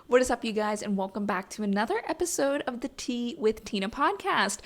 What is up, you guys, and welcome back to another episode of the Tea with Tina podcast.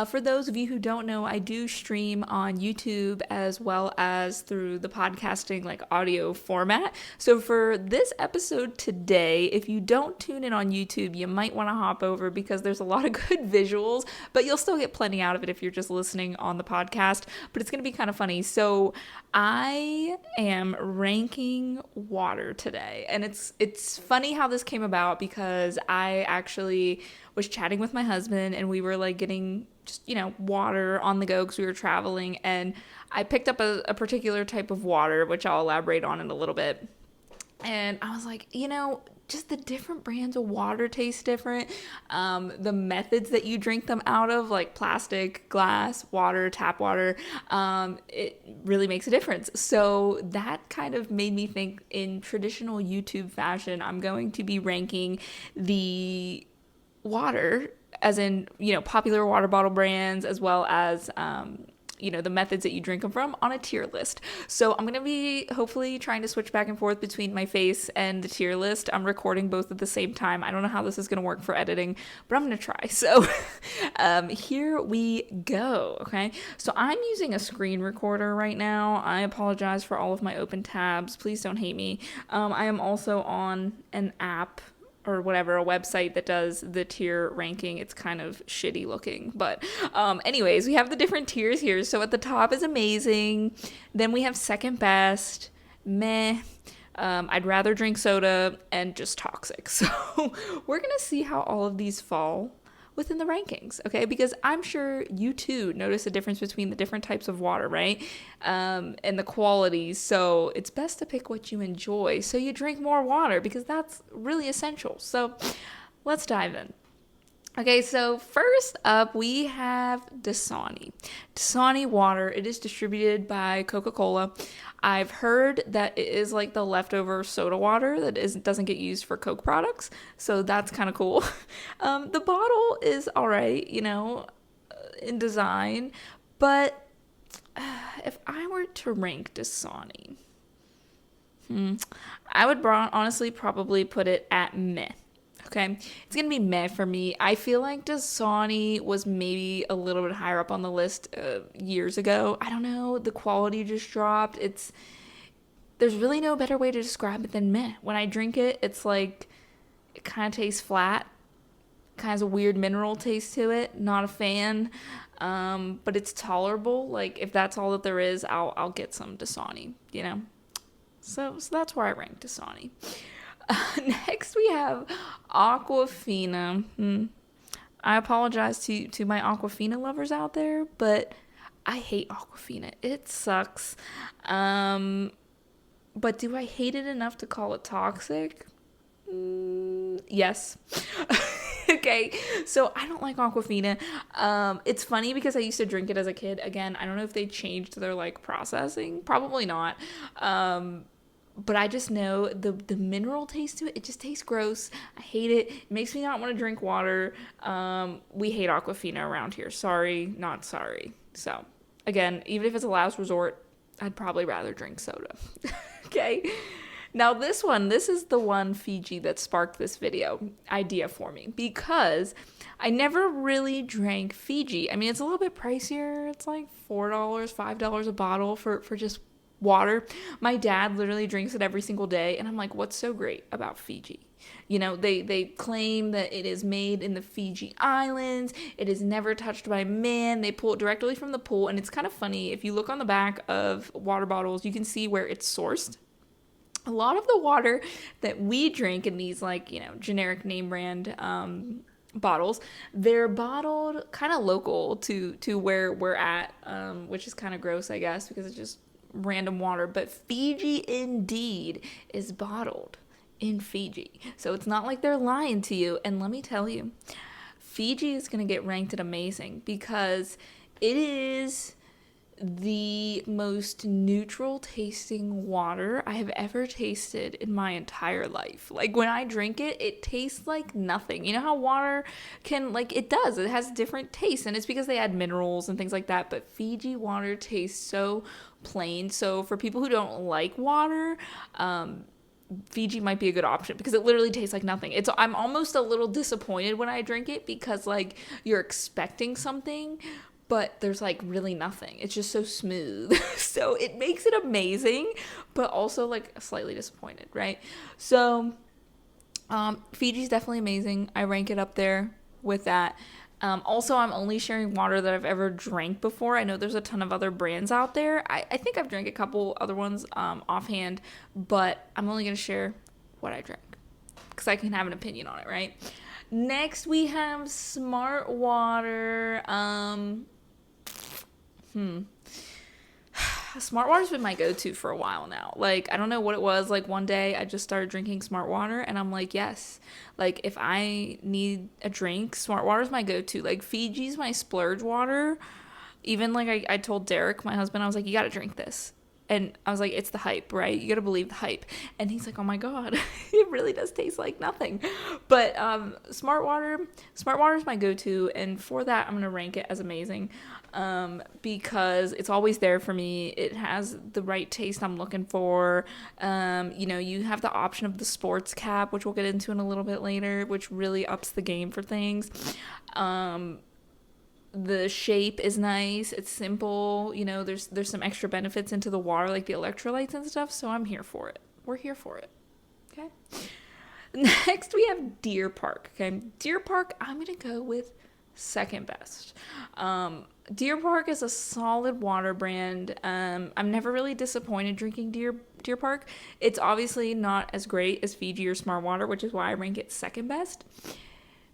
For those of you who don't know, I do stream on YouTube as well as through the podcasting audio format. So for this episode today, if you don't tune in on YouTube, you might want to hop over because there's a lot of good visuals, but you'll still get plenty out of it if you're just listening on the podcast. But it's going to be kind of funny. So I am ranking water today, and it's funny how this came about because I actually was chatting with my husband and we were getting just water on the go because we were traveling, and I picked up a particular type of water, which I'll elaborate on in a little bit. And I was like, just the different brands of water taste different. The methods that you drink them out of, like plastic, glass, water, tap water, it really makes a difference. So that kind of made me think, in traditional YouTube fashion, I'm going to be ranking the water, as in, popular water bottle brands, as well as, the methods that you drink them from, on a tier list. So I'm going to be hopefully trying to switch back and forth between my face and the tier list. I'm recording both at the same time. I don't know how this is going to work for editing, but I'm going to try. So here we go. Okay. So I'm using a screen recorder right now. I apologize for all of my open tabs. Please don't hate me. I am also on an app or whatever, a website that does the tier ranking. It's kind of shitty looking, but anyways, we have the different tiers here. So at the top is amazing, then we have second best, meh, I'd rather drink soda, and just toxic. So we're gonna see how all of these fall within the rankings, okay? Because I'm sure you too notice a difference between the different types of water, right? And the qualities. So it's best to pick what you enjoy so you drink more water, because that's really essential. So let's dive in. Okay, so first up we have Dasani. Dasani water. It is distributed by Coca-Cola. I've heard that it is like the leftover soda water that doesn't get used for Coke products, so that's kind of cool. The bottle is all right, in design, but if I were to rank Dasani, I would honestly probably put it at meh. Okay, it's gonna be meh for me. I feel like Dasani was maybe a little bit higher up on the list years ago. I don't know, the quality just dropped. There's really no better way to describe it than meh. When I drink it, it's like it kind of tastes flat, kind of has a weird mineral taste to it. Not a fan, but it's tolerable. Like if that's all that there is, I'll get some Dasani. So that's where I rank Dasani. Next we have Aquafina. I apologize to my Aquafina lovers out there, but I hate Aquafina. It sucks. But do I hate it enough to call it toxic? Yes. Okay, so I don't like Aquafina. It's funny because I used to drink it as a kid. Again, I don't know if they changed their processing. Probably not. But I just know the mineral taste to it, it just tastes gross. I hate it. It makes me not want to drink water. We hate Aquafina around here. Sorry, not sorry. So, again, even if it's a last resort, I'd probably rather drink soda. Okay? Now this is the one, Fiji, that sparked this idea for me, because I never really drank Fiji. I mean, it's a little bit pricier. It's like $4, $5 a bottle for just water. My dad literally drinks it every single day, and I'm like, what's so great about Fiji? They claim that it is made in the Fiji Islands. It is never touched by man. They pull it directly from the pool, and it's kind of funny. If you look on the back of water bottles, you can see where it's sourced. A lot of the water that we drink in these generic name brand bottles, they're bottled kind of local to where we're at, which is kind of gross, I guess, because it's just random water. But Fiji indeed is bottled in Fiji, so it's not like they're lying to you. And let me tell you, Fiji is going to get ranked at amazing because it is the most neutral tasting water I have ever tasted in my entire life. Like when I drink it, it tastes like nothing. You know how water can, it has different tastes, and it's because they add minerals and things like that. But Fiji water tastes so plain. So for people who don't like water, Fiji might be a good option because it literally tastes like nothing. I'm almost a little disappointed when I drink it because like you're expecting something, but there's like really nothing. It's just so smooth. So it makes it amazing, but also like slightly disappointed, right? So Fiji's definitely amazing. I rank it up there with that. Also, I'm only sharing water that I've ever drank before. I know there's a ton of other brands out there. I think I've drank a couple other ones offhand, but I'm only going to share what I drank because I can have an opinion on it, right? Next, we have Smart Water. Smart Water's been my go-to for a while now. Like, I don't know what it was. Like, one day I just started drinking Smart Water and I'm like, yes. Like, if I need a drink, Smart Water's my go-to. Like, Fiji's my splurge water. Even, like, I told Derek, my husband, I was like, you gotta drink this. And I was like, it's the hype, right? You gotta believe the hype. And he's like, oh my God, it really does taste like nothing. But Smart Water's my go-to. And for that, I'm gonna rank it as amazing. Because it's always there for me. It has the right taste I'm looking for. You have the option of the sports cap, which we'll get into in a little bit later, which really ups the game for things. The shape is nice. It's simple. There's some extra benefits into the water, like the electrolytes and stuff. So I'm here for it. We're here for it. Okay. Next, we have Deer Park. Okay. Deer Park, I'm going to go with second best. Deer Park is a solid water brand. I'm never really disappointed drinking Deer Park. It's obviously not as great as Fiji or Smart Water, which is why I rank it second best.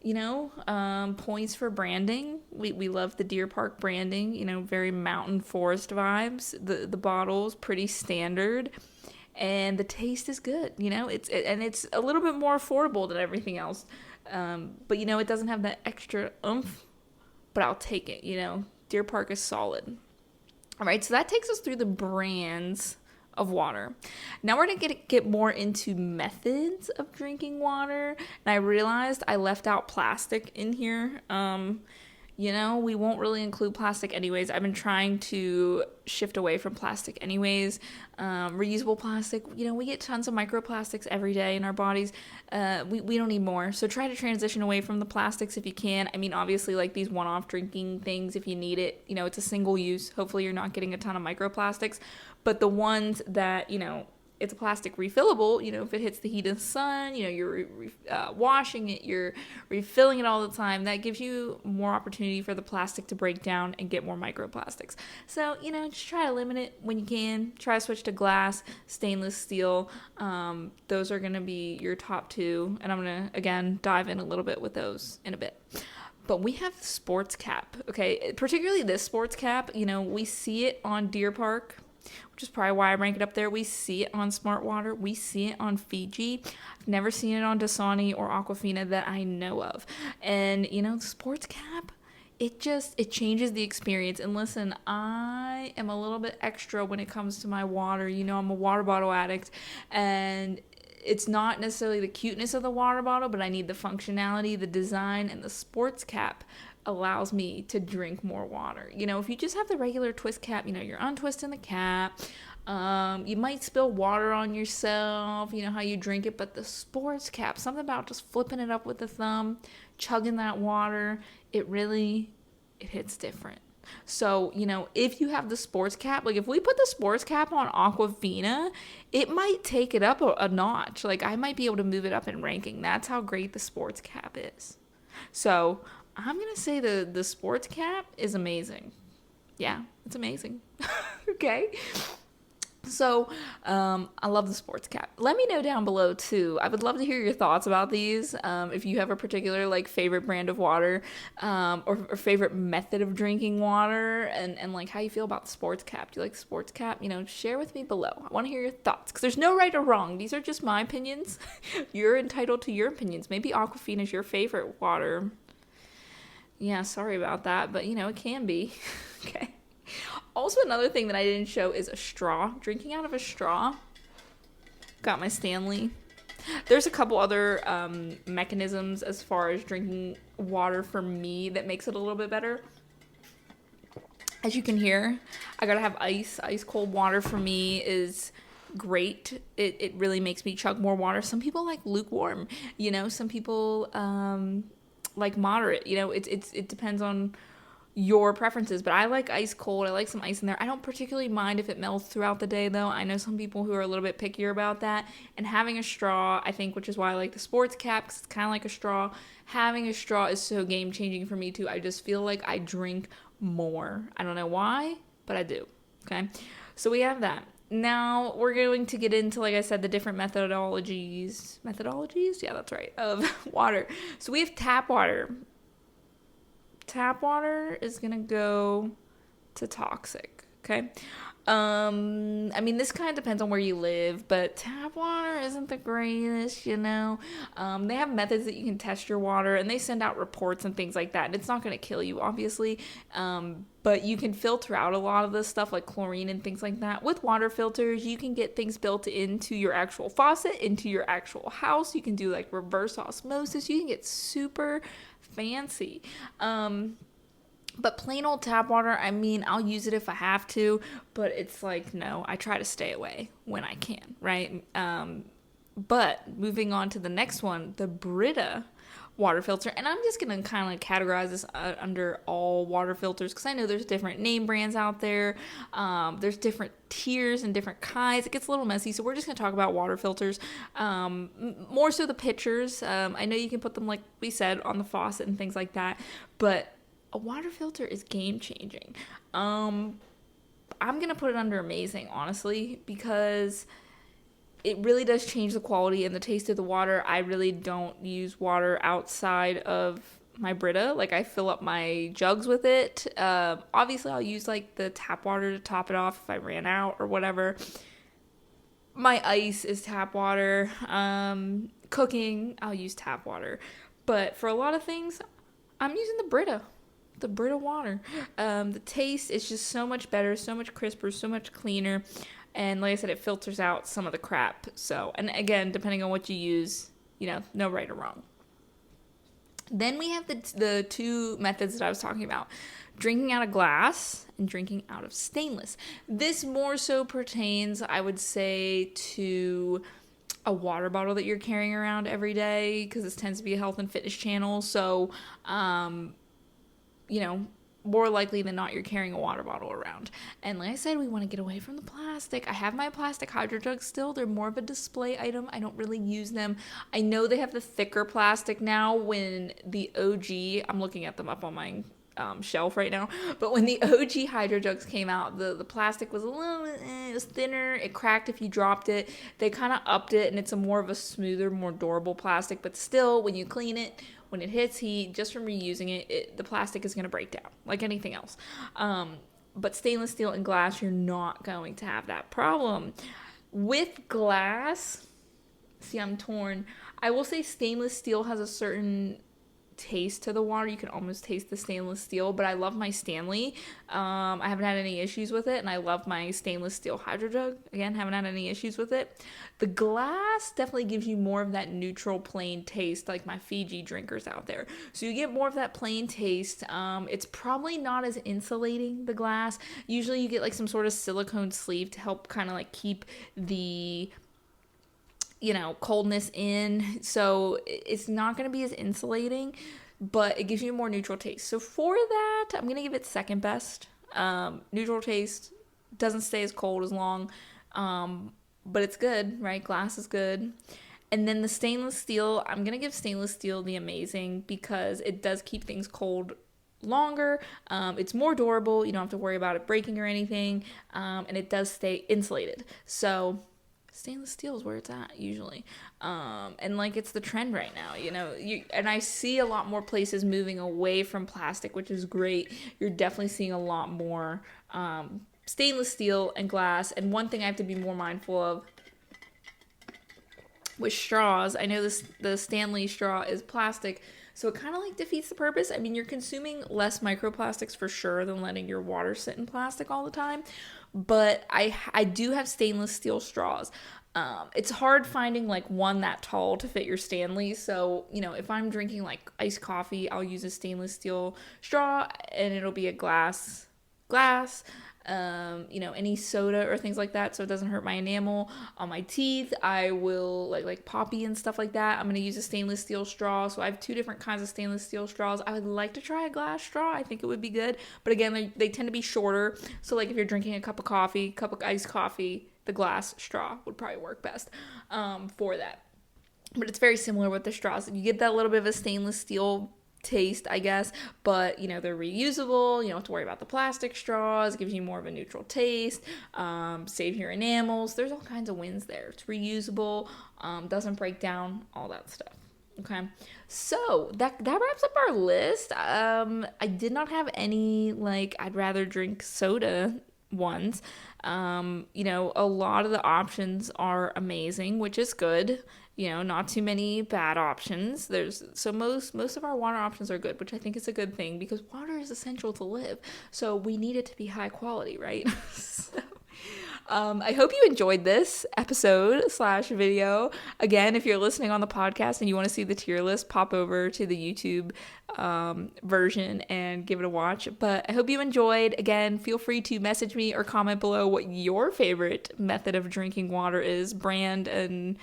Points for branding. We love the Deer Park branding, very mountain forest vibes. The bottle's pretty standard and the taste is good. It's a little bit more affordable than everything else. But it doesn't have that extra oomph, but I'll take it. Deer Park is solid. All right, so that takes us through the brands of water. Now we're going to get more into methods of drinking water. And I realized I left out plastic in here. We won't really include plastic anyways. I've been trying to shift away from plastic anyways. Reusable plastic, we get tons of microplastics every day in our bodies. We don't need more. So try to transition away from the plastics if you can. I mean, obviously, like these one-off drinking things, if you need it, it's a single use. Hopefully you're not getting a ton of microplastics. But the ones that, it's a plastic refillable, if it hits the heat of the sun, you're washing it, you're refilling it all the time, that gives you more opportunity for the plastic to break down and get more microplastics. So, just try to limit it when you can. Try to switch to glass, stainless steel. Those are going to be your top two. And I'm going to, again, dive in a little bit with those in a bit. But we have the sports cap, okay? Particularly this sports cap, we see it on Deer Park, which is probably why I rank it up there. We see it on Smart Water. We see it on Fiji. I've never seen it on Dasani or Aquafina that I know of. And, the sports cap, it changes the experience. And listen, I am a little bit extra when it comes to my water. I'm a water bottle addict. And it's not necessarily the cuteness of the water bottle, but I need the functionality, the design, and the sports cap allows me to drink more water. If you just have the regular twist cap, you're untwisting the cap. You might spill water on yourself, how you drink it, but the sports cap, something about just flipping it up with the thumb, chugging that water, it hits different. So, if you have the sports cap, like if we put the sports cap on Aquafina, it might take it up a notch. Like I might be able to move it up in ranking. That's how great the sports cap is. So I'm going to say the sports cap is amazing. Yeah, it's amazing. Okay. So, I love the sports cap. Let me know down below too. I would love to hear your thoughts about these. If you have a particular favorite brand of water, or favorite method of drinking water, and like how you feel about the sports cap. Do you like the sports cap? Share with me below. I want to hear your thoughts because there's no right or wrong. These are just my opinions. You're entitled to your opinions. Maybe Aquafina is your favorite water. Yeah, sorry about that, but it can be. Okay. Also, another thing that I didn't show is a straw. Drinking out of a straw. Got my Stanley. There's a couple other mechanisms as far as drinking water for me that makes it a little bit better. As you can hear, I gotta have ice. Ice cold water for me is great. It really makes me chug more water. Some people like lukewarm, some people like moderate. It depends on your preferences, but I like ice cold. I like some ice in there. I don't particularly mind if it melts throughout the day, though. I know some people who are a little bit pickier about that. And having a straw, I think, which is why I like the sports cap, because it's kind of like a straw. Having a straw is so game changing for me too. I just feel like I drink more. I don't know why, but I do. Okay, so we have that. Now we're going to get into, like I said, the different methodologies. Methodologies? Yeah, that's right. Of water. So we have tap water. Tap water is going to go to toxic, okay? I mean, this kind of depends on where you live, but tap water isn't the greatest, They have methods that you can test your water, and they send out reports and things like that. And it's not going to kill you, obviously, but you can filter out a lot of this stuff, like chlorine and things like that. With water filters, you can get things built into your actual faucet, into your actual house. You can do like reverse osmosis. You can get super fancy. But plain old tap water, I mean, I'll use it if I have to, but it's like, no, I try to stay away when I can, right? But moving on to the next one, the Brita water filter. And I'm just going to kind of categorize this under all water filters, because I know there's different name brands out there. There's different tiers and different kinds. It gets a little messy, so we're just going to talk about water filters. More so the pitchers. I know you can put them, like we said, on the faucet and things like that, but a water filter is game changing. I'm going to put it under amazing, honestly, because it really does change the quality and the taste of the water. I really don't use water outside of my Brita. Like, I fill up my jugs with it. Obviously, I'll use like the tap water to top it off if I ran out or whatever. My ice is tap water. Cooking, I'll use tap water. But for a lot of things, I'm using the Brita water. The taste is just so much better, so much crisper, so much cleaner. And like I said, it filters out some of the crap. So, and again, depending on what you use, no right or wrong. Then we have the two methods that I was talking about. Drinking out of glass and drinking out of stainless. This more so pertains, I would say, to a water bottle that you're carrying around every day, because this tends to be a health and fitness channel. So, more likely than not, you're carrying a water bottle around. And like I said, we want to get away from the plastic. I have my plastic hydro jugs still. They're more of a display item. I don't really use them. I know they have the thicker plastic now. When the OG, I'm looking at them up on my shelf right now, but when the OG hydro jugs came out, the plastic was a little it was thinner. It cracked if you dropped it. They kind of upped it, and it's a more of a smoother, more durable plastic, but still, when you clean it, when it hits heat, just from reusing it, the plastic is going to break down like anything else. But stainless steel and glass, you're not going to have that problem. With glass, see, I'm torn. I will say stainless steel has a certain taste to the water. You can almost taste the stainless steel, but I love my Stanley. I haven't had any issues with it, and I love my stainless steel hydro jug. Again, haven't had any issues with it. The glass definitely gives you more of that neutral, plain taste, like my Fiji drinkers out there. So you get more of that plain taste. It's probably not as insulating, the glass. Usually you get like some sort of silicone sleeve to help kind of like keep the coldness in. So it's not going to be as insulating, but it gives you a more neutral taste. So for that, I'm going to give it second best. Neutral taste, doesn't stay as cold as long, but it's good, right? Glass is good. And then the stainless steel, I'm going to give stainless steel the amazing, because it does keep things cold longer. It's more durable. You don't have to worry about it breaking or anything. And it does stay insulated. So stainless steel is where it's at usually. And like, it's the trend right now, and I see a lot more places moving away from plastic, which is great. You're definitely seeing a lot more stainless steel and glass. And one thing I have to be more mindful of with straws, I know the Stanley straw is plastic, so it kind of like defeats the purpose. I mean, you're consuming less microplastics for sure than letting your water sit in plastic all the time. But I do have stainless steel straws. It's hard finding like one that tall to fit your Stanley. So, if I'm drinking like iced coffee, I'll use a stainless steel straw, and it'll be a glass. any soda or things like that so it doesn't hurt my enamel. On my teeth, I will like poppy and stuff like that. I'm going to use a stainless steel straw. So I have 2 different kinds of stainless steel straws. I would like to try a glass straw. I think it would be good. But again, they tend to be shorter. So like if you're drinking a cup of iced coffee, the glass straw would probably work best for that. But it's very similar with the straws. You get that little bit of a stainless steel taste, I guess, but they're reusable. You don't have to worry about the plastic straws. It gives you more of a neutral taste. Save your enamels. There's all kinds of wins there. It's reusable, doesn't break down, all that stuff. Okay, so that wraps up our list. I did not have any I'd rather drink soda ones. A lot of the options are amazing, which is good. Not too many bad options. Most of our water options are good, which I think is a good thing because water is essential to live. So we need it to be high quality, right? I hope you enjoyed this episode / video. Again, if you're listening on the podcast and you want to see the tier list, pop over to the YouTube version and give it a watch. But I hope you enjoyed. Again, feel free to message me or comment below what your favorite method of drinking water is, brand and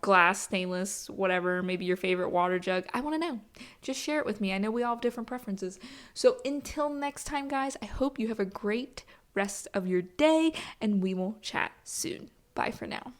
glass, stainless, whatever, maybe your favorite water jug. I want to know. Just share it with me. I know we all have different preferences. So until next time, guys, I hope you have a great rest of your day and we will chat soon. Bye for now.